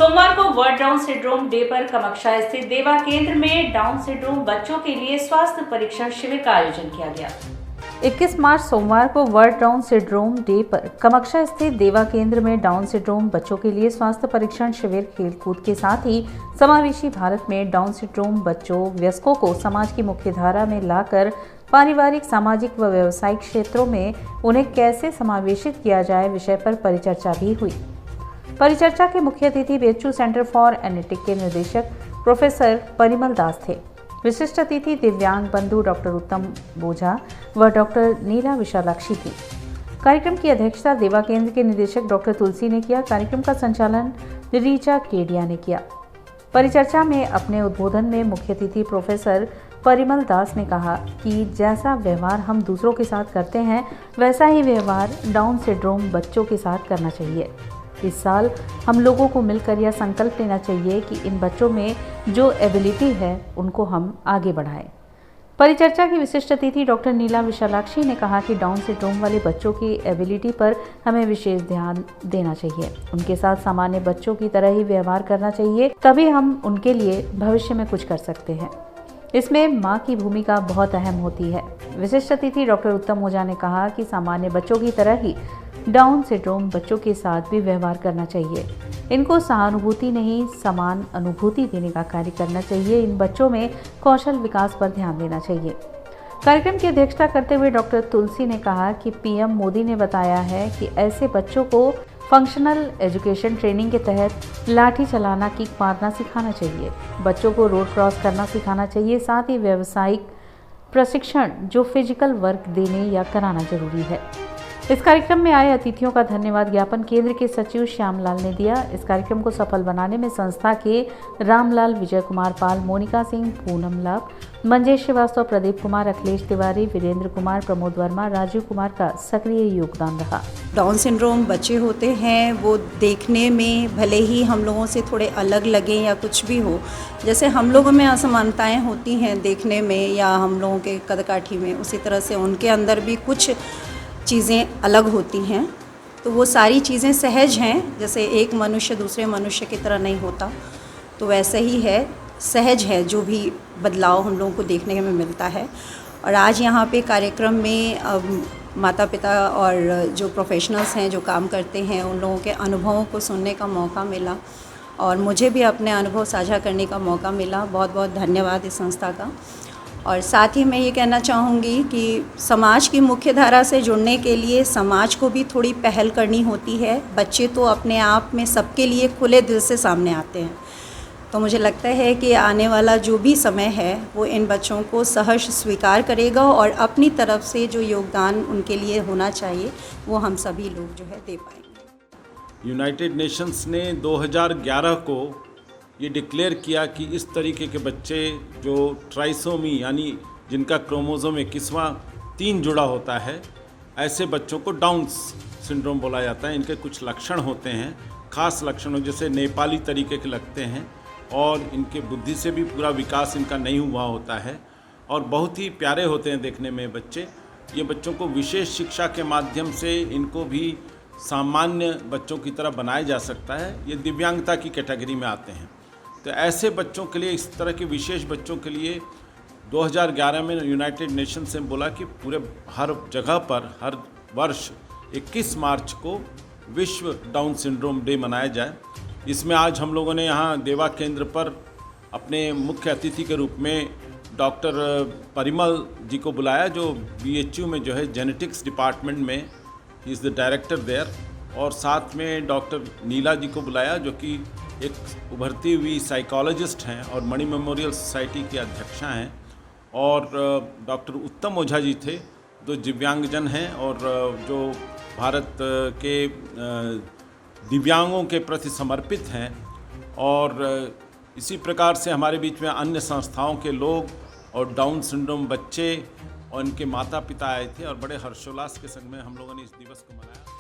सोमवार को world down syndrome day पर कामाख्या स्थित देवा केंद्र में डाउन सिंड्रोम बच्चों के लिए स्वास्थ्य परीक्षण शिविर का आयोजन किया गया। 21 मार्च सोमवार को वर्ल्ड डाउन सिंड्रोम डे पर कामाख्या स्थित देवा केंद्र में डाउन सिंड्रोम बच्चों के लिए स्वास्थ्य परीक्षण शिविर खेलकूद के साथ ही समावेशी भारत में डाउन सिंड्रोम बच्चों वयस्कों को समाज की मुख्य धारा में लाकर पारिवारिक, सामाजिक व व्यावसायिक क्षेत्रों में उन्हें कैसे समावेशित किया जाए विषय पर परिचर्चा भी हुई। परिचर्चा के मुख्य अतिथि बीएचयू सेंटर फॉर एनेटिक के निदेशक प्रोफेसर परिमल दास थे। विशिष्ट अतिथि दिव्यांग बंधु डॉक्टर उत्तम बोझा व डॉक्टर नीला विशालाक्षी थी। कार्यक्रम की अध्यक्षता देवा केंद्र के निदेशक डॉक्टर तुलसी ने किया। कार्यक्रम का संचालन रीचा केडिया ने किया। परिचर्चा में अपने उद्बोधन में मुख्य अतिथि प्रोफेसर परिमल दास ने कहा कि जैसा व्यवहार हम दूसरों के साथ करते हैं वैसा ही व्यवहार डाउन सिंड्रोम बच्चों के साथ करना चाहिए। इस साल हम लोगों को मिलकर यह संकल्प लेना चाहिए कि इन बच्चों में जो एबिलिटी है उनको हम आगे बढ़ाएं। परिचर्चा की विशिष्ट अतिथि डॉक्टर नीला विशालाक्षी ने कहा कि डाउन सिंड्रोम वाले बच्चों की एबिलिटी पर हमें विशेष ध्यान देना चाहिए। उनके साथ सामान्य बच्चों की तरह ही व्यवहार करना चाहिए, तभी हम उनके लिए भविष्य में कुछ कर सकते हैं। इसमें माँ की भूमिका बहुत अहम होती है। विशिष्ट अतिथि डॉक्टर उत्तम ओझा ने कहा कि सामान्य बच्चों की तरह ही डाउन सिंड्रोम बच्चों के साथ भी व्यवहार करना चाहिए। इनको सहानुभूति नहीं, समान अनुभूति देने का कार्य करना चाहिए। इन बच्चों में कौशल विकास पर ध्यान देना चाहिए। कार्यक्रम की अध्यक्षता करते हुए डॉक्टर तुलसी ने कहा कि पीएम मोदी ने बताया है कि ऐसे बच्चों को फंक्शनल एजुकेशन ट्रेनिंग के तहत लाठी चलाना, किक मारना सिखाना चाहिए। बच्चों को रोड क्रॉस करना सिखाना चाहिए। साथ ही व्यावसायिक प्रशिक्षण जो फिजिकल वर्क देने या कराना जरूरी है। इस कार्यक्रम में आए अतिथियों का धन्यवाद ज्ञापन केंद्र के सचिव श्यामलाल ने दिया। इस कार्यक्रम को सफल बनाने में संस्था के रामलाल, विजय कुमार पाल, मोनिका सिंह, पूनम लाभ, मंजेश श्रीवास्तव, प्रदीप कुमार, अखिलेश तिवारी, वीरेंद्र कुमार, प्रमोद वर्मा, राजीव कुमार का सक्रिय योगदान रहा। डाउन सिंड्रोम बच्चे होते हैं, वो देखने में भले ही हम लोगों से थोड़े अलग लगें या कुछ भी हो, जैसे हम लोगों में असमानताएं होती हैं देखने में या हम लोगों के कदकाठी में, उसी तरह से उनके अंदर भी कुछ चीज़ें अलग होती हैं। तो वो सारी चीज़ें सहज हैं। जैसे एक मनुष्य दूसरे मनुष्य की तरह नहीं होता, तो वैसे ही है, सहज है जो भी बदलाव हम लोगों को देखने में मिलता है। और आज यहाँ पे कार्यक्रम में माता पिता और जो प्रोफेशनल्स हैं जो काम करते हैं उन लोगों के अनुभवों को सुनने का मौका मिला और मुझे भी अपने अनुभव साझा करने का मौका मिला। बहुत बहुत धन्यवाद इस संस्था का। और साथ ही मैं ये कहना चाहूँगी कि समाज की मुख्य धारा से जुड़ने के लिए समाज को भी थोड़ी पहल करनी होती है। बच्चे तो अपने आप में सबके लिए खुले दिल से सामने आते हैं, तो मुझे लगता है कि आने वाला जो भी समय है वो इन बच्चों को सहर्ष स्वीकार करेगा और अपनी तरफ से जो योगदान उनके लिए होना चाहिए वो हम सभी लोग जो है दे पाएंगे। यूनाइटेड नेशंस ने 2011 को ये डिक्लेयर किया कि इस तरीके के बच्चे जो ट्राइसोमी यानी जिनका क्रोमोसोम 21वां 3 जुड़ा होता है, ऐसे बच्चों को डाउन सिंड्रोम बोला जाता है। इनके कुछ लक्षण होते हैं, खास लक्षण जैसे नेपाली तरीके के लगते हैं और इनके बुद्धि से भी पूरा विकास इनका नहीं हुआ होता है और बहुत ही प्यारे होते हैं देखने में बच्चे। ये बच्चों को विशेष शिक्षा के माध्यम से इनको भी सामान्य बच्चों की तरह बनाया जा सकता है। ये दिव्यांगता की कैटेगरी में आते हैं। तो ऐसे बच्चों के लिए, इस तरह के विशेष बच्चों के लिए 2011 में यूनाइटेड नेशंस ने बोला कि पूरे हर जगह पर हर वर्ष 21 मार्च को विश्व डाउन सिंड्रोम डे मनाया जाए। इसमें आज हम लोगों ने यहाँ देवा केंद्र पर अपने मुख्य अतिथि के रूप में डॉक्टर परिमल जी को बुलाया, जो बीएचयू में जो है जेनेटिक्स डिपार्टमेंट में he is the director there, और साथ में डॉक्टर नीला जी को बुलाया जो कि एक उभरती हुई साइकोलॉजिस्ट हैं और मणि मेमोरियल सोसाइटी की अध्यक्षा हैं, और डॉक्टर उत्तम ओझा जी थे जो दिव्यांगजन हैं और जो भारत के दिव्यांगों के प्रति समर्पित हैं। और इसी प्रकार से हमारे बीच में अन्य संस्थाओं के लोग और डाउन सिंड्रोम बच्चे और इनके माता पिता आए थे और बड़े हर्षोल्लास के संग में हम लोगों ने इस दिवस को मनाया।